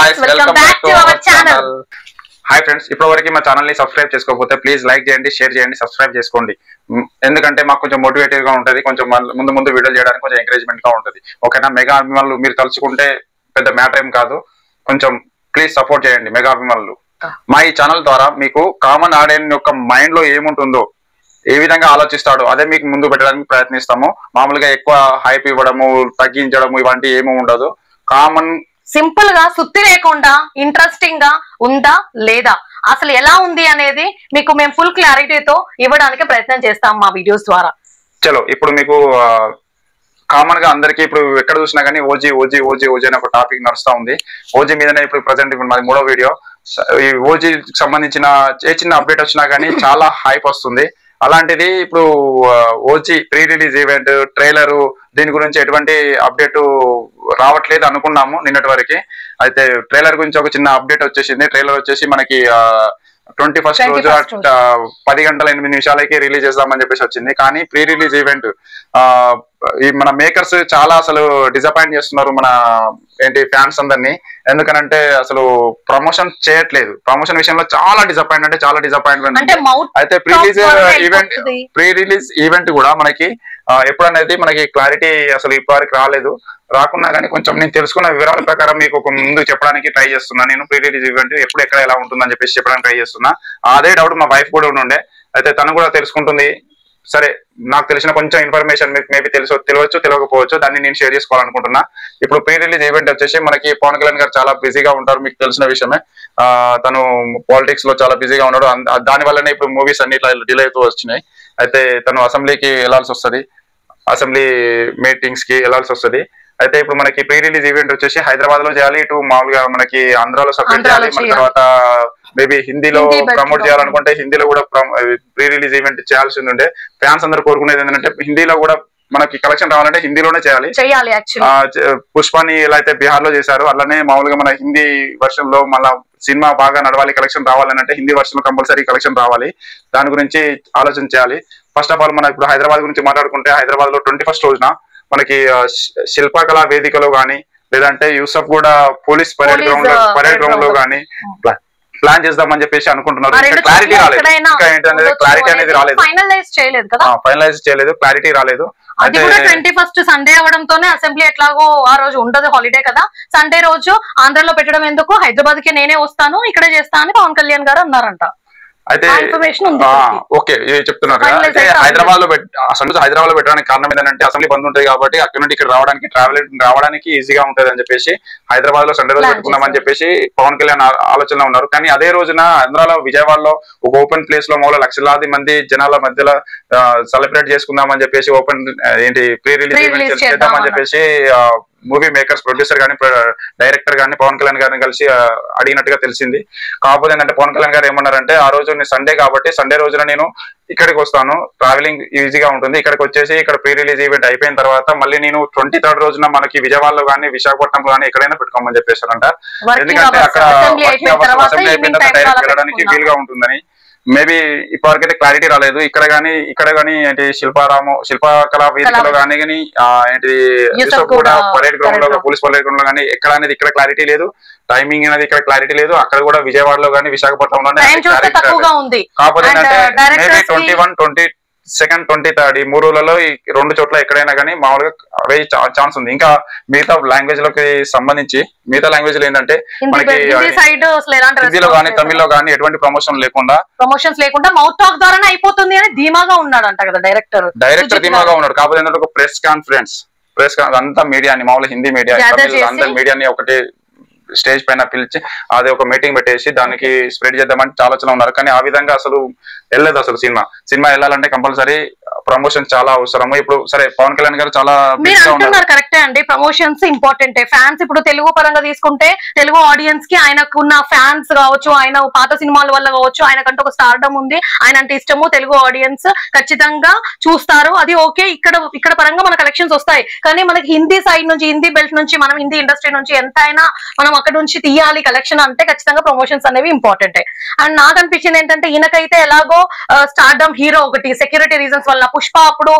guys, welcome back to our channel. Hi friends, ఇప్పటివరకు మా channel ని సబ్స్క్రైబ్ చేసుకోకపోతే ప్లీజ్ లైక్ చేయండి, షేర్ చేయండి, సబ్స్క్రైబ్ చేసుకోండి. ఎందుకంటే మాకు కొంచెం మోటివేటివ్ గా ఉంటది, కొంచెం ముందు వీడియోలు చేయడానికి కొంచెం ఎంకరేజ్మెంట్ గా ఉంటది. ఓకేనా? మెగా అభిమానులు మీరు తలుచుకుంటే పెద్ద మ్యాటర్ ఏం కాదు, కొంచెం ప్లీజ్ సపోర్ట్ చేయండి మెగా అభిమానులు. మా ఈ ఛానల్ ద్వారా మీకు కామన్ ఆడియన్స్ యొక్క మైండ్ లో ఏముంటుందో, ఏ విధంగా ఆలోచిస్తాడో అదే మీకు ముందు పెట్టడానికి ప్రయత్నిస్తాము. మామూలుగా ఎక్కువ హైప్ ఇవ్వడము, తగ్గించడము ఇవంటి ఏమీ ఉండదు. కామన్ సింపుల్ గా సుత్తి లేకుండా ఇంట్రెస్టింగ్ గా ఉందా లేదా, అసలు ఎలా ఉంది అనేది మీకు మేము ఫుల్ క్లారిటీతో ఇవ్వడానికి ప్రయత్నం చేస్తాం మా వీడియోస్ ద్వారా. చలో ఇప్పుడు మీకు కామన్ గా అందరికి ఇప్పుడు ఎక్కడ చూసినా కానీ ఓజీ ఓజీ ఓజీ ఓజీ అనే ఒక టాపిక్ నడుస్తా ఉంది. ఓజీ మీదనే ఇప్పుడు ప్రజెంట్ ఇప్పుడు మాది 3వ వీడియో. ఈ ఓజీ సంబంధించిన చిన్న అప్డేట్ వచ్చినా కానీ చాలా హైప్ వస్తుంది. అలాంటిది ఇప్పుడు OG pre release event trailer దీని గురించి ఎటువంటి అప్డేట్ రావట్లేదు అనుకున్నాము నిన్నటి వరకు. అయితే ట్రైలర్ గురించి ఒక చిన్న అప్డేట్ వచ్చేసింది. ట్రైలర్ వచ్చేసి మనకి 21st రోజు 10 గంటల 8 నిమిషాలకి రిలీజ్ చేద్దామని చెప్పేసి వచ్చింది. కానీ ప్రీ రిలీజ్ ఈవెంట్ ఈ మన మేకర్స్ చాలా అసలు డిసప్పాయింట్ చేస్తున్నారు మన ఫ్యాన్స్ అందరినీ. ఎందుకనంటే అసలు ప్రమోషన్ చేయట్లేదు. ప్రమోషన్ విషయంలో చాలా డిసప్పాయింట్మెంట్. అయితే ప్రీ రిలీజ్ ఈవెంట్ కూడా మనకి ఎప్పుడనేది మనకి క్లారిటీ అసలు ఇప్పటివరకు రాలేదు. రాకున్నా కానీ కొంచెం నేను తెలుసుకున్న వివరాల ప్రకారం మీకు ఒక ముందు చెప్పడానికి ట్రై చేస్తున్నా. నేను ప్రీ రిలీజ్ ఈవెంట్ ఎప్పుడు ఎక్కడ ఎలా ఉంటుందని చెప్పేసి చెప్పడానికి ట్రై చేస్తున్నా. అదే డౌట్ మా వైఫ్ కూడా ఉండే, అయితే తను కూడా తెలుసుకుంటుంది. సరే, నాకు తెలిసిన కొంచెం ఇన్ఫర్మేషన్ మీకు మేబీ తెలియవచ్చు తెలియకపోవచ్చు, దాన్ని నేను షేర్ చేసుకోవాలనుకుంటున్నా. ఇప్పుడు ప్రీ రిలీజ్ ఈవెంట్ వచ్చేసి మనకి పవన్ కళ్యాణ్ గారు చాలా బిజీగా ఉంటారు, మీకు తెలిసిన విషయమే. తను పాలిటిక్స్ లో చాలా బిజీగా ఉన్నాడు. దాని వల్లనే ఇప్పుడు మూవీస్ అన్ని ఇట్లా డిలే అవుతూ వచ్చినాయి. అయితే తను అసెంబ్లీకి వెళ్లాల్సి వస్తుంది, అసెంబ్లీ మీటింగ్స్ కి వెళ్లాల్సి వస్తుంది. అయితే ఇప్పుడు మనకి ప్రీ రిలీజ్ ఈవెంట్ వచ్చేసి హైదరాబాద్ లో చేయాలి, ఇటు మామూలుగా మనకి ఆంధ్రాలో సపరేట్ చేయాలి. మన తర్వాత మేబీ హిందీలో ప్రమోట్ చేయాలనుకుంటే హిందీలో కూడా ప్రీ రిలీజ్ ఈవెంట్ చేయాల్సింది ఉండే. ఫ్యాన్స్ అందరూ కోరుకునేది ఏంటంటే హిందీలో కూడా మనకి కలెక్షన్ రావాలంటే హిందీలోనే చేయాలి. పుష్పాని ఎలా అయితే బీహార్ లో చేశారు అలానే మామూలుగా మన హిందీ వర్షన్ లో మళ్ళా సినిమా బాగా నడవాలి, కలెక్షన్ రావాలని అంటే హిందీ వర్షన్ లో కంపల్సరీ కలెక్షన్ రావాలి. దాని గురించి ఆలోచన చేయాలి. ఫస్ట్ ఆఫ్ ఆల్ మనం ఇప్పుడు హైదరాబాద్ గురించి మాట్లాడుకుంటే హైదరాబాద్ లో 21st రోజున మనకి శిల్పకళా వేదికలో గానీ లేదంటే యూసఫ్ కూడా పోలీస్ పరేడ్ గ్రౌండ్ లో గానీ ప్లాన్ చేద్దామని చెప్పేసి అనుకుంటున్నారు. క్లారిటీ రాలేదు, ఇంకా ఏంటంటే క్లారిటీ అనేది రాలేదు, ఫైనలైజ్ చేయలేదు, క్లారిటీ రాలేదు. అది కూడా 21st సండే అవడంతోనే అసెంబ్లీ ఎట్లాగో ఆ రోజు ఉండదు, హాలిడే కదా. సండే రోజు ఆంధ్రలో పెట్టడం ఎందుకు, హైదరాబాద్ కి నేనే వస్తాను, ఇక్కడే చేస్తా అని పవన్ కళ్యాణ్ గారు అన్నారంట. అయితే ఓకే చెప్తున్నారు కదా. అయితే హైదరాబాద్ లో పెట్టడానికి కారణం ఏంటంటే అసెంబ్లీ బంద్ ఉంటుంది కాబట్టి అక్కడ నుండి ఇక్కడ రావడానికి ఈజీగా ఉంటది అని చెప్పేసి హైదరాబాద్ లో సండే రోజు పెట్టుకుందామని చెప్పేసి పవన్ కళ్యాణ్ ఆలోచనలో ఉన్నారు. కానీ అదే రోజున ఆంధ్రాలో విజయవాడలో ఒక ఓపెన్ ప్లేస్ లో మూల లక్షలాది మంది జనాల మధ్యలో సెలబ్రేట్ చేసుకుందామని చెప్పేసి ప్రీ రిలీజ్ ఈవెంట్ చేద్దామని చెప్పేసి మూవీ మేకర్స్ ప్రొడ్యూసర్ గానీ డైరెక్టర్ గానీ పవన్ కళ్యాణ్ గారిని కలిసి అడిగినట్టుగా తెలిసింది. కాకపోతే ఏంటంటే పవన్ కళ్యాణ్ గారు ఏమన్నారంటే ఆ రోజు సండే కాబట్టి సండే రోజున నేను ఇక్కడికి వస్తాను, ట్రావెలింగ్ ఈజీగా ఉంటుంది. ఇక్కడికి వచ్చేసి ఇక్కడ ప్రీ రిలీజ్ ఈవెంట్ అయిపోయిన తర్వాత మళ్ళీ నేను 23rd రోజున మనకి విజయవాడలో కానీ విశాఖపట్నంలో కానీ ఎక్కడైనా పెట్టుకోమని చెప్పేశారంట. ఎందుకంటే అక్కడ అసెంబ్లీ అయిపోయిన తర్వాత డైరెక్ట్ వెళ్ళడానికి వీలుగా ఉంటుందని. మేబీ ఇప్పటివరకైతే క్లారిటీ రాలేదు. ఇక్కడ గానీ ఏంటి శిల్పకళా వేదికలో కానీ యూసఫ్ కూడా పరేడ్ గ్రౌండ్ లో పోలీస్ పరేడ్ గ్రౌండ్ లో కానీ ఎక్కడ అనేది ఇక్కడ క్లారిటీ లేదు, టైమింగ్ అనేది ఇక్కడ క్లారిటీ లేదు. అక్కడ కూడా విజయవాడలో కానీ విశాఖపట్నంలోనే కాకపోతే ఏంటంటే మేబీ 21, 22nd, 23rd ఈ 3 రోజులలో ఈ 2 చోట్ల ఎక్కడైనా కానీ మామూలుగా అవే ఛాన్స్ ఉంది. ఇంకా మిగతా లాంగ్వేజ్ లోకి సంబంధించి మిగతా లాంగ్వేజ్ ఏంటంటే మనకి హిందీలో కానీ తమిళ్లో కానీ ఎటువంటి ప్రమోషన్స్ లేకుండా మౌత్ టాక్ ద్వారానే అయిపోతుంది అని ధీమాగా ఉన్నాడు అంట కదా డైరెక్టర్ ధీమాగా ఉన్నాడు. కాకపోతే ఏంటంటే ఒక ప్రెస్ కాన్ఫరెన్స్ అంతా మీడియాని మామూలు హిందీ మీడియా అందరి మీడియాని ఒకటి స్టేజ్ పైన పిలిచి అదే ఒక మీటింగ్ పెట్టేసి దానికి స్ప్రెడ్ చేద్దామని ఆలోచన ఉన్నారు. కానీ ఆ విధంగా అసలు వెళ్ళలేదు. అసలు సినిమా వెళ్ళాలంటే కంపల్సరీ ప్రమోషన్ చాలా అవసరము. ఇప్పుడు సరే పవన్ కళ్యాణ్ గారు చాలా కరెక్టే అండి, ప్రమోషన్స్ ఇంపార్టెంట్. ఫ్యాన్స్ ఇప్పుడు తెలుగు పరంగా తీసుకుంటే తెలుగు ఆడియన్స్ కి ఆయనకున్న ఫ్యాన్స్ కావచ్చు, ఆయన పాత సినిమాల వల్ల కావచ్చు, ఆయనకంటూ ఒక స్టార్డమ్ ఉంది, ఆయన అంటే ఇష్టము, తెలుగు ఆడియన్స్ ఖచ్చితంగా చూస్తారు. అది ఓకే, ఇక్కడ పరంగా మన కలెక్షన్స్ వస్తాయి. కానీ మనకి హిందీ సైడ్ నుంచి, హిందీ బెల్ట్ నుంచి, మనం హిందీ ఇండస్ట్రీ నుంచి ఎంత అయినా మనం అక్కడ నుంచి తీయాలి కలెక్షన్ అంటే ఖచ్చితంగా ప్రమోషన్స్ అనేవి ఇంపార్టెంట్. అండ్ నాకు అనిపించింది ఏంటంటే ఈయనకైతే ఎలాగో స్టార్డమ్ హీరో ఒకటి సెక్యూరిటీ రీజన్స్ వల్ల వల్ల. పుష్ప అప్పుడు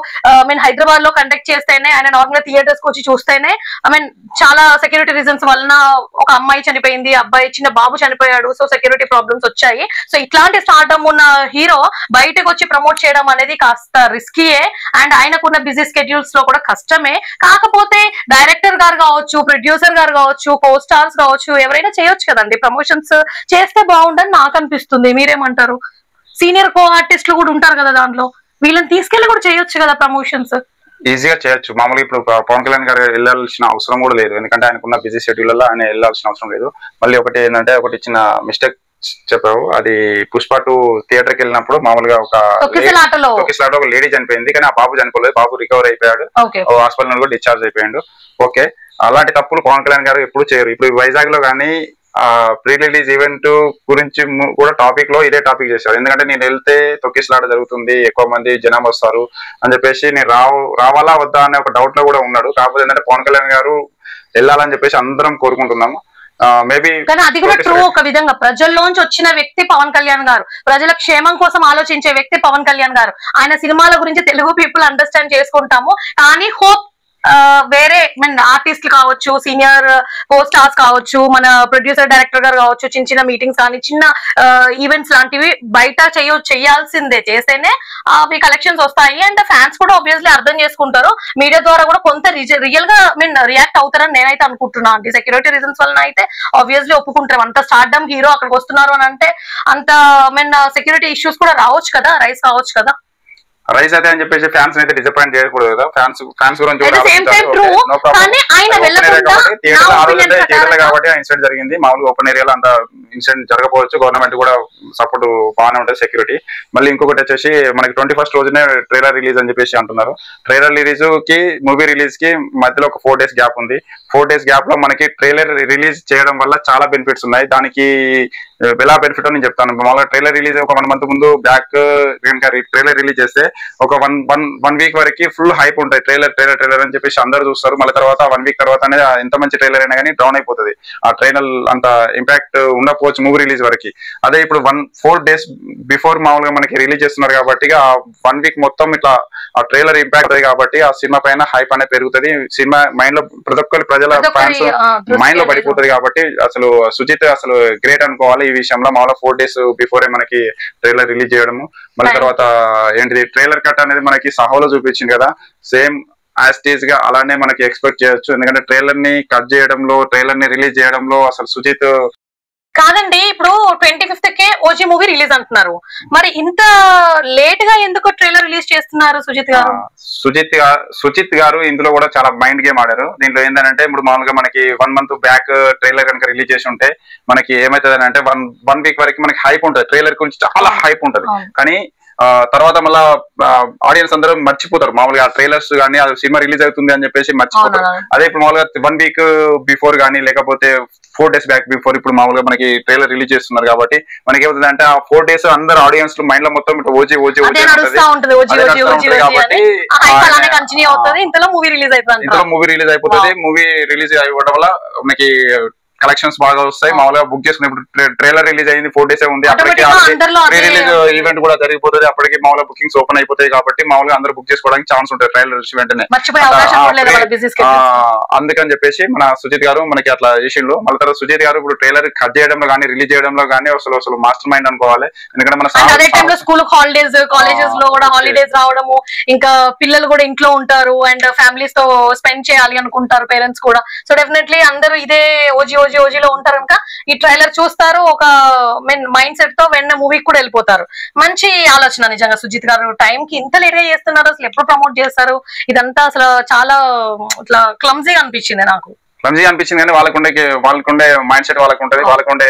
హైదరాబాద్ లో కండక్ట్ చేస్తేనే, ఆయన నార్మల్ థియేటర్స్ కి వచ్చి చూస్తేనే చాలా సెక్యూరిటీ రీజన్స్ వలన ఒక అమ్మాయి చనిపోయింది, అబ్బాయి చిన్న బాబు చనిపోయాడు. సో సెక్యూరిటీ ప్రాబ్లమ్స్ వచ్చాయి. సో ఇట్లాంటి స్టార్డమ్ ఉన్న హీరో బయటకు వచ్చి ప్రమోట్ చేయడం అనేది కాస్త రిస్కీయే, అండ్ ఆయనకున్న బిజీ స్కెడ్యూల్స్ లో కూడా కష్టమే. కాకపోతే డైరెక్టర్ గారు కావచ్చు, ప్రొడ్యూసర్ గారు కావచ్చు, కో స్టార్స్ కావచ్చు, ఎవరైనా చేయొచ్చు కదండి ప్రమోషన్స్. చేస్తే బాగుండని నాకు అనిపిస్తుంది. మీరేమంటారు? సీనియర్ కో ఆర్టిస్టులు కూడా ఉంటారు కదా దాంట్లో, వీళ్ళని తీసుకెళ్లి కూడా చేయొచ్చు కదా ప్రమోషన్స్. ఈజీగా చేయొచ్చు. మామూలుగా ఇప్పుడు పవన్ కళ్యాణ్ గారు వెళ్ళాల్సిన అవసరం కూడా లేదు, ఎందుకంటే ఆయనకున్న బిజీ షెడ్యూల్ వల్ల ఆయన వెళ్ళాల్సిన అవసరం లేదు. మళ్ళీ ఒకటి ఏంటంటే, ఒకటి చిన్న మిస్టేక్ చెప్పావు, అది పుష్ప 2 థియేటర్ కి వెళ్ళినప్పుడు మామూలుగా ఒక లేడీ చనిపోయింది, కానీ ఆ బాబు చనిపోలేదు, బాబు రికవర్ అయిపోయాడు, హాస్పిటల్ నుండి కూడా డిశ్చార్జ్ అయిపోయాడు. ఓకే, అలాంటి తప్పులు పవన్ కళ్యాణ్ గారు ఎప్పుడు చేయరు. ఇప్పుడు వైజాగ్ లో కానీ ప్రీ రిలీజ్ ఈవెంట్ గురించి కూడా టాపిక్ లో ఇదే టాపిక్ చేశారు. ఎందుకంటే నేను వెళ్తే తొక్కిసలాట జరుగుతుంది, ఎక్కువ మంది జనం వస్తారు అని చెప్పేసి నేను రావాలా వద్దా అనే ఒక డౌట్ లో కూడా ఉన్నాడు. కాకపోతే ఏంటంటే పవన్ కళ్యాణ్ గారు వెళ్ళాలని చెప్పేసి అందరం కోరుకుంటున్నాము. మేబీ కానీ అది కూడా ట్రూ. ఒక విధంగా ప్రజల్లోంచి వచ్చిన వ్యక్తి పవన్ కళ్యాణ్ గారు, ప్రజల క్షేమం కోసం ఆలోచించే వ్యక్తి పవన్ కళ్యాణ్ గారు. ఆయన సినిమాల గురించి తెలుగు పీపుల్ అండర్స్టాండ్ చేసుకుంటాము, కానీ హోప్ వేరే ఆర్టిస్టులు కావచ్చు, సీనియర్ కో స్టార్స్ కావచ్చు, మన ప్రొడ్యూసర్ డైరెక్టర్ గారు కావచ్చు, చిన్న చిన్న మీటింగ్స్ కానీ చిన్న ఈవెంట్స్ లాంటివి బయట చేయాల్సిందే. చేస్తేనే అవి కలెక్షన్స్ వస్తాయి, అండ్ ఫ్యాన్స్ కూడా ఆబ్వియస్లీ అర్థం చేసుకుంటారు. మీడియా ద్వారా కూడా కొంత రియల్ గా రియాక్ట్ అవుతారని నేనైతే అనుకుంటున్నాను అండి. సెక్యూరిటీ రీజన్స్ వలన అయితే ఆబ్వియస్లీ ఒప్పుకుంటారు. అంత స్టార్డమ్ హీరో అక్కడికి వస్తున్నారు అని అంటే అంత సెక్యూరిటీ ఇష్యూస్ కూడా రావచ్చు కదా, రైస్ కావచ్చు కదా. రైస్ అయితే అని చెప్పేసి ఫ్యాన్స్ అయితే డిసప్పాయింట్ చేయకూడదు కదా. ఫ్యాన్స్ గురించి కాబట్టి ఇన్సిడెంట్ జరిగింది. మామూలుగా ఓపెన్ ఏరియాలో అంత ఇన్సిడెంట్ జరగకపోవచ్చు. గవర్నమెంట్ కూడా సపోర్ట్ బాగానే ఉంటుంది సెక్యూరిటీ. మళ్ళీ ఇంకొకటి వచ్చేసి మనకి 21st రోజునే ట్రైలర్ రిలీజ్ అని చెప్పేసి అంటున్నారు. ట్రైలర్ రిలీజ్ కి మూవీ రిలీజ్ కి మధ్యలో ఒక 4 days గ్యాప్ ఉంది. 4 days గ్యాప్ లో మనకి ట్రైలర్ రిలీజ్ చేయడం వల్ల చాలా బెనిఫిట్స్ ఉన్నాయి. దానికి ఎలా బెనిఫిట్ అని నేను చెప్తాను. మామూలుగా ట్రైలర్ రిలీజ్ ఒక 1 month ముందు బ్యాక్ ట్రైలర్ రిలీజ్ చేస్తే ఒక వన్ వీక్ వరకు ఫుల్ హైప్ ఉంటుంది. ట్రైలర్ అని చెప్పేసి అందరు చూస్తారు. మళ్ళీ తర్వాత 1 week తర్వాత అనేది ఎంత మంచి ట్రైలర్ అయినా కానీ డౌన్ అయిపోతుంది. ఆ ట్రైలర్ అంత ఇంపాక్ట్ ఉండకపోవచ్చు మూవీ రిలీజ్ వరకు. అదే ఇప్పుడు 4 days బిఫోర్ మామూలుగా మనకి రిలీజ్ చేస్తున్నారు కాబట్టి ఆ 1 week మొత్తం ఇట్లా ఆ ట్రైలర్ ఇంపాక్ట్ అవుతుంది కాబట్టి ఆ సినిమా పైన హైప్ అనేది పెరుగుతుంది. సినిమా మైండ్ లో ప్రతి ఒక్కరి ప్రజల ఫ్యాన్స్ మైండ్ లో పడిపోతుంది. కాబట్టి అసలు సుజిత్ అసలు గ్రేట్ అనుకోవాలి ఈ విషయంలో. మామూలుగా 4 days బిఫోరే మనకి ట్రైలర్ రిలీజ్ చేయడము. మళ్ళీ తర్వాత ఏంటిది ట్రైలర్ కట్ అనేది మనకి సాహోలో చూపించింది కదా, సేమ్ యాజ్ టీజ్ గా అలానే మనకి ఎక్స్పెక్ట్ చేయొచ్చు. ఎందుకంటే ట్రైలర్ ని కట్ చేయడంలో, ట్రైలర్ ని రిలీజ్ చేయడంలో అసలు సుజిత్ కాదండి. ఇప్పుడు 25th కే ఓజీ మూవీ రిలీజ్ అంటున్నారు, మరి ఇంత లేట్ గా ఎందుకు ట్రైలర్ రిలీజ్ చేస్తున్నారు సుజిత్ గారు? సుజిత్ గారు ఇందులో కూడా చాలా మైండ్ గేమ్ ఆడారు. దీంట్లో ఏంటంటే ఇప్పుడు మామూలుగా మనకి 1 month బ్యాక్ ట్రైలర్ కనుక రిలీజ్ చేసి ఉంటే మనకి ఏమైతుంది అంటే 1 week వరకు మనకి హైప్ ఉంటుంది. ట్రైలర్ గురించి చాలా హైప్ ఉంటుంది. కానీ తర్వాత మళ్ళా ఆడియన్స్ అందరూ మర్చిపోతారు. మామూలుగా ట్రైలర్స్ కానీ అది సినిమా రిలీజ్ అవుతుంది అని చెప్పేసి మర్చిపోతారు. అదే ఇప్పుడు మామూలుగా 1 week బిఫోర్ కానీ లేకపోతే 4 days బ్యాక్ బిఫోర్ ఇప్పుడు మామూలుగా మనకి ట్రైలర్ రిలీజ్ చేస్తున్నారు కాబట్టి మనకి ఏమవుతుంది అంటే ఆ 4 days అందరు ఆడియన్స్ మైండ్ లో మొత్తం ఇట్లా ఓజీ ఇంతలో మూవీ రిలీజ్ అయిపోతుంది. మూవీ రిలీజ్ అవ్వడం వల్ల మనకి కలెక్షన్స్ బాగా వస్తాయి. మామూలుగా బుక్ చేసుకుని ఇప్పుడు ట్రైలర్ రిలీజ్ అయింది 4 days ఉంది, అప్పటికి ప్రీ రిలీజ్ ఈవెంట్ కూడా జరిగిపోతుంది. అప్పటికి మామూలుగా బుకింగ్స్ ఓపెన్ అయిపోతాయి కాబట్టి మామూలుగా అందరూ బుక్ చేసుకోవడానికి ఛాన్స్ ఉంటుంది ట్రైలర్ వెంటనే. అందుకని చెప్పేసి మన సుజిత్ గారు మనకి అట్లా చేసిండు. మళ్ళీ తర్వాత సుజిత్ గారు ఇప్పుడు ట్రైలర్ కట్ చేయడంలో కానీ రిలీజ్ చేయడంలో కానీ అసలు మాస్టర్ మైండ్ అనుకోవాలి. ఎందుకంటే మన స్కూల్ హాలిడేస్, కాలేజెస్ లో కూడా హాలిడేస్ రావడము, ఇంకా పిల్లలు కూడా ఇంట్లో ఉంటారు అండ్ ఫ్యామిలీస్ తో స్పెండ్ చేయాలి అనుకుంటారు పేరెంట్స్ కూడా. సో డెఫినెట్లీ అందరూ ఇదే ఓజీలో ఉంటారు కనుక ఈ ట్రైలర్ చూస్తారు, ఒక మైండ్ సెట్ తో వెన్న మూవీకి కూడా వెళ్ళిపోతారు. మంచి ఆలోచన నిజంగా సుజిత్ గారు. టైం కి ఇంత లేట్ గా చేస్తున్నారు, అసలు ఎప్పుడు ప్రమోట్ చేస్తారు ఇదంతా? అసలు చాలా ఇట్లా క్లమ్జీగా అనిపించింది నాకు. క్లమ్జీగా అనిపించింది కానీ వాళ్ళకుండే మైండ్ సెట్ వాళ్ళకు ఉంటుంది, వాళ్ళకుండే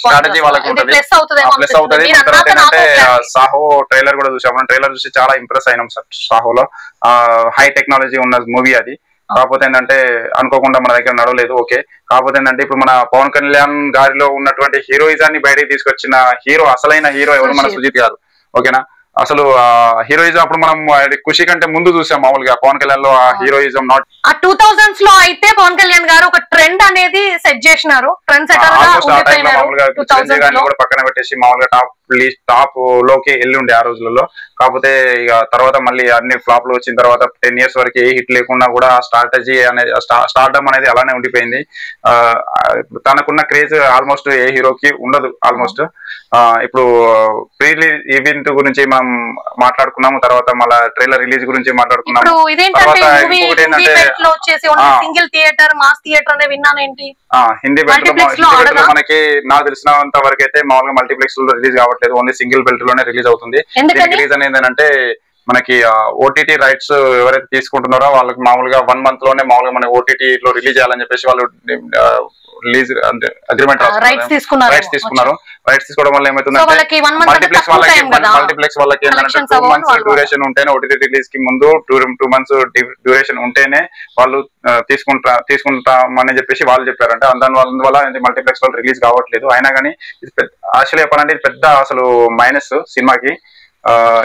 స్ట్రాటజీ వాళ్ళకు ఉంటుంది, ప్లస్ అవుతుంది. తర్వాత ఏంటంటే సాహో ట్రైలర్ కూడా చూసాము. ట్రైలర్ చూసి చాలా ఇంప్రెస్ అయినాం సార్. సాహోలో హై టెక్నాలజీ ఉన్న మూవీ అది. కాకపోతే ఏంటంటే అనుకోకుండా మన దగ్గర నడవలేదు. ఓకే, కాకపోతే ఏంటంటే ఇప్పుడు మన పవన్ కళ్యాణ్ గారిలో ఉన్నటువంటి హీరోయిజాన్ని బయటకు తీసుకొచ్చిన అసలైన హీరో ఎవరు? మన సుజిత్ గారు. ఓకేనా, అసలు హీరోయిజం అప్పుడు మనం ఖుషి కంటే ముందు చూసాం. మామూలుగా పవన్ కళ్యాణ్ లో ఆ హీరోయిజం నాట్ 2000s లో అయితే పవన్ కళ్యాణ్ గారు ఒక ట్రెండ్ అనేది సెట్ చేసినారు. ట్రెండ్ సెటర్ గా కూడా పక్కన పెట్టేసి మామూలుగా టాప్ లోకి వెళ్ళి ఉండే ఆ రోజులలో. కాకపోతే ఇక తర్వాత మళ్ళీ అన్ని ఫ్లాప్లు వచ్చిన తర్వాత 10 years వరకు ఏ హిట్ లేకుండా కూడా స్ట్రాటజీ అనేది స్టార్డమ్ అనేది అలానే ఉండిపోయింది. తనకున్న క్రేజ్ ఆల్మోస్ట్ ఏ హీరోకి ఉండదు ఆల్మోస్ట్. ఇప్పుడు ప్రీ ఈవెంట్ గురించి మనం మాట్లాడుకున్నాము, తర్వాత మళ్ళీ ట్రైలర్ రిలీజ్ గురించి మాట్లాడుకున్నాము. హిందీ బెల్ట్ లో మనకి నాకు తెలిసినంత వరకు అయితే మామూలుగా మల్టీప్లెక్స్ లో రిలీజ్ కావట్లేదు, ఓన్లీ సింగిల్ బెల్ట్ లోనే రిలీజ్ అవుతుంది. దీనికి రీజన్ ఏంటంటే మనకి ఓటీటీ రైట్స్ ఎవరైతే తీసుకుంటున్నారో వాళ్ళకి మామూలుగా 1 month లోనే మామూలుగా మన ఓటీటీ లో రిలీజ్ చేయాలని చెప్పేసి వాళ్ళు రిలీజ్ అంటే అగ్రిమెంట్ రైట్స్ తీసుకున్నారు. రైట్స్ తీసుకోవడం వల్ల ఏమవుతుందంటే మల్టీప్లెక్స్ వాళ్ళకి ఏంటంటే 2 months డ్యూరేషన్ ఉంటేనే ఓటీటీ రిలీజ్ కి ముందు 2 months డ్యూరేషన్ ఉంటేనే వాళ్ళు తీసుకుంటామని చెప్పేసి వాళ్ళు చెప్పారంటే అందువల్ల మల్టీప్లెక్స్ వాళ్ళు రిలీజ్ కావట్లేదు. అయినా కానీ యాక్చువల్లీ చెప్పాలంటే ఇది పెద్ద అసలు మైనస్ సినిమాకి.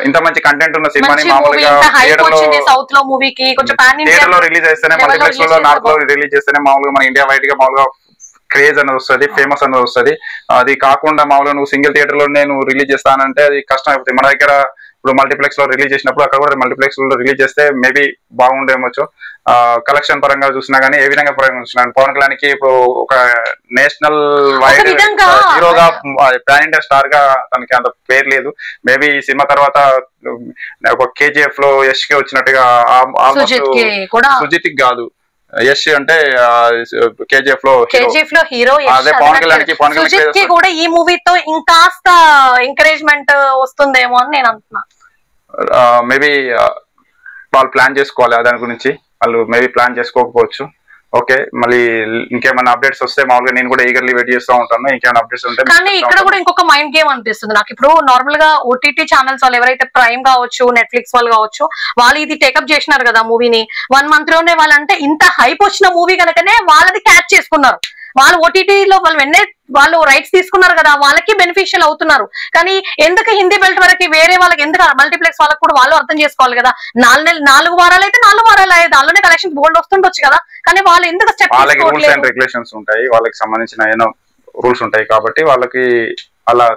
ఇంత మంచి కంటెంట్ ఉన్న సినిమాని మామూలుగా థియేటర్ లో రిలీజ్ చేస్తేనే మల్టీప్లెక్స్ లో నార్త్ లో రిలీజ్ చేస్తేనే మామూలుగా మన ఇండియా వైడ్ గా మామూలుగా క్రేజ్ అనేది వస్తుంది, ఫేమస్ అనేది వస్తుంది. అది కాకుండా మామూలుగా నువ్వు సింగిల్ థియేటర్ లో నేను రిలీజ్ చేస్తానంటే అది కష్టం అయిపోతుంది. మన దగ్గర ఇప్పుడు మల్టీప్లెక్స్ లో రిలీజ్ చేసినప్పుడు అక్కడ కూడా మల్టీప్లెక్స్ లో రిలీజ్ చేస్తే మేబీ బాగుండేమొచ్చు. కలెక్షన్ పరంగా చూసినా గానీ ఏ విధంగా పరంగా చూసినా పవన్ కళ్యాణ్ కి ఇప్పుడు ఒక నేషనల్ వైడ్ హీరోగా పాన్ ఇండియా స్టార్ గా తనకి అంత పేరు లేదు. మేబీ ఈ సినిమా తర్వాత ఒక కేజీఎఫ్ లో యష్ కి వచ్చినట్టుగా సుజిత్ కాదు యష్ అంటే కేజీఎఫ్ లో హీరో అదే పవన్ కళ్యాణ్ కి కూడా ఈ మూవీతో ఇంకాస్త ఎంకరేజ్మెంట్ వస్తుందేమో అని నేను అంటున్నా. మేబీ వాళ్ళు ప్లాన్ చేసుకోవాలి దాని గురించి, వాళ్ళు మేబీ ప్లాన్ చేసుకోకపోవచ్చు. ఓకే, మళ్ళీ ఇంకేమైనా అప్డేట్స్ వస్తే మామూలుగా నేను కూడా ఈగర్లీ వెయిట్ చేస్తూ ఉంటాను. ఇంకేమైనా అప్డేట్స్ ఉంటే కానీ ఇక్కడ కూడా ఇంకొక మైండ్ గేమ్ అనిపిస్తుంది నాకు. ఇప్పుడు నార్మల్ గా ఓటీటీ ఛానల్స్ వాళ్ళు ఎవరైతే ప్రైమ్ కావచ్చు, నెట్ఫ్లిక్స్ వాళ్ళు కావచ్చు, వాళ్ళు ఇది టేకప్ చేసినారు కదా మూవీని 1 month లోనే. వాళ్ళంటే ఇంత హైప్ వచ్చిన మూవీ కనుకనే వాళ్ళది క్యాచ్ చేసుకున్నారు. వాళ్ళు ఓటీటీలో వాళ్ళు రైట్స్ తీసుకున్నారు కదా, వాళ్ళకి బెనిఫిషియల్ అవుతున్నారు. కానీ ఎందుకు హిందీ బెల్ట్ వరకు వేరే వాళ్ళకి ఎందుకు మల్టీప్లెక్స్ వాళ్ళకి కూడా వాళ్ళు అర్థం చేసుకోవాలి కదా. 4 వారాలు అయితే 4 వారాలు అయితే దానిలోనే కలెక్షన్ బోల్డ్ వస్తుండొచ్చు కదా. కానీ వాళ్ళు ఎందుకు స్టెప్ తీసుకోవట్లేదు? రెగ్యులేషన్స్ ఉంటాయి, వాళ్ళకి సంబంధించిన ఏమో రూల్స్ ఉంటాయి కాబట్టి వాళ్ళకి అలా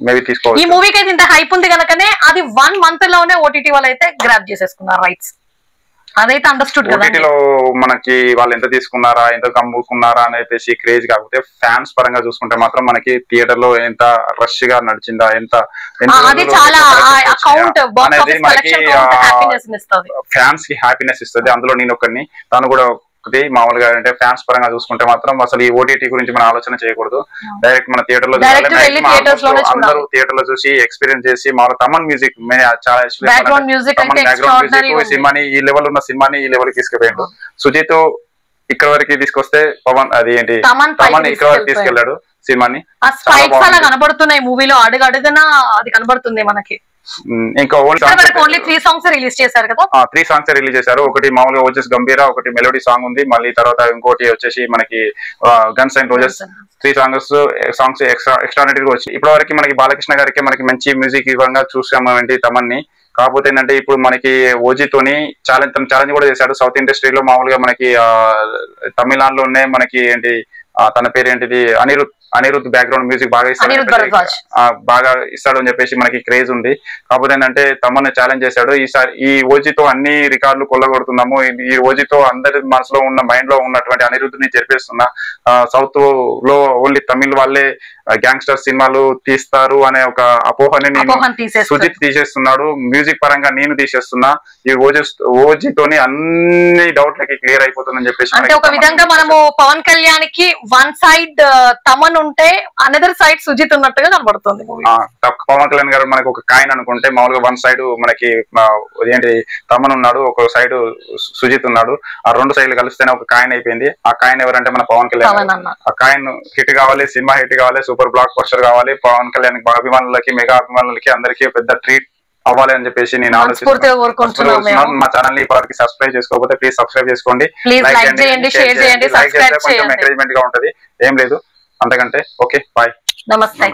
మేబీ తీసుకోవాలి. ఈ మూవీకి అయితే ఇంత హైప్ ఉంది కనుకనే అది 1 month లోనే ఓటీటీ వాళ్ళు అయితే గ్రాబ్ చేసేసుకున్నారు రైట్స్. అదైతే అండర్స్టూడ్ కదా. ఓటీటీలో మనకి వాళ్ళు ఎంత తీసుకున్నారా, ఎంత అమ్ముకున్నారా అని చెప్పేసి క్రేజ్. కాకపోతే ఫ్యాన్స్ పరంగా చూసుకుంటే మాత్రం మనకి థియేటర్ లో ఎంత రష్ గా నడిచిందా, ఎంత ఫ్యాన్స్ కి హ్యాపీనెస్ ఇస్తుంది. అందులో నేను ఒకరిని, తను కూడా ఒకటి. మామూలుగా అంటే ఫ్యాన్స్ పరంగా చూసుకుంటే మాత్రం అసలు ఈ ఓటీటీ గురించి మనం ఆలోచన చేయకూడదు. డైరెక్ట్ మన థియేటర్ లో అందరూ థియేటర్ లో చూసి ఎక్స్పీరియన్స్ చేసి మామూలుగా తమన్ మ్యూజిక్ చాలా బ్యాక్గ్రౌండ్ మ్యూజిక్ సినిమాని ఈ లెవెల్ ఉన్న సినిమాని ఈ లెవెల్ తీసుకుపోయాడు. సుజిత్ ఇక్కడ వరకు తీసుకొస్తే పవన్ అది ఏంటి తమన్ ఇక్కడ వరకు తీసుకెళ్లాడు సినిమాని. కనబడుతున్నాయి మూవీలో, అడుగున అది కనబడుతుంది మనకి. ఇంకా ఓన్లీ 3 songs రిలీజ్ చేశారు కదా. 3 songs రిలీజ్ చేశారు. ఒకటి మామూలుగా వచ్చేసి గంభీర, ఒకటి మెలోడీ సాంగ్ ఉంది, మళ్ళీ తర్వాత ఇంకోటి వచ్చేసి మనకి గన్స్ అండ్ రోజెస్. 3 songs ఎక్స్ట్రానరీగా వచ్చి ఇప్పటి వరకు మనకి బాలకృష్ణ గారికి మనకి మంచి మ్యూజిక్ ఇవ్వంగా చూసాము ఏంటి తమన్ని. కాకపోతే ఏంటంటే ఇప్పుడు మనకి ఓజీతోని ఛాలెంజ్ కూడా చేశాడు సౌత్ ఇండస్ట్రీలో. మామూలుగా మనకి తమిళనాడులోనే మనకి ఏంటి తన పేరు ఏంటిది అనిరుద్ బ్యాక్గ్రౌండ్ మ్యూజిక్ బాగా ఇస్తాడు అని చెప్పేసి మనకి క్రేజ్ ఉంది. కాకపోతే ఏంటంటే తమను ఛాలెంజ్ చేశాడు. ఈసారి ఈ ఓజీతో అన్ని రికార్డులు కొల్లగొడుతున్నాము, ఈ ఓజీతో అందరి మనసులో ఉన్న మైండ్ లో ఉన్నటువంటి అనిరుద్ని జరిపేస్తున్నా, సౌత్ లో ఓన్లీ తమిళ్ వాళ్ళే గ్యాంగ్స్టర్ సినిమాలు తీస్తారు అనే ఒక అపోహని సుజిత్ తీసేస్తున్నాడు. మ్యూజిక్ పరంగా నేను తీసేస్తున్నా, ఈ ఓజీతోని అన్ని డౌట్లకి క్లియర్ అయిపోతుందని చెప్పేసి. అంటే ఒక విధంగా మనము పవన్ కళ్యాణ్ కి 1 side తమన్ ఉంటే అనదర్ సైడ్ సుజిత్ ఉన్నట్టుగా కనబడుతుంది. పవన్ కళ్యాణ్ గారు మనకి ఒక కాయిన్ అనుకుంటే మామూలుగా 1 side మనకి ఏంటి తమన్ ఉన్నాడు, ఒక సైడ్ సుజిత్ ఉన్నాడు. ఆ 2 sides కలిస్తేనే ఒక కాయిన్ అయిపోయింది. ఆ కాయిన్ ఎవరంటే మన పవన్ కళ్యాణ్. ఆ కాయిన్ హిట్ కావాలి, సినిమా హిట్ కావాలి, సూపర్ బ్లాక్ బస్టర్ కావాలి, పవన్ కళ్యాణ్ అభిమానులకి మెగా అభిమానులకి అందరికీ పెద్ద ట్రీట్ అవ్వాలి అని చెప్పేసి నేను ఆలోచిస్తున్నాను. మా ఛానల్ ని ఇప్పటివరకు సబ్స్క్రైబ్ చేసుకోకపోతే ప్లీజ్ సబ్స్క్రైబ్ చేసుకోండి, లైక్ చేయండి, షేర్ చేయండి. కొంచెం ఎంకరేజ్మెంట్ గా ఉంటది, ఏం లేదు అంతకంటే. ఓకే, బాయ్, నమస్తే.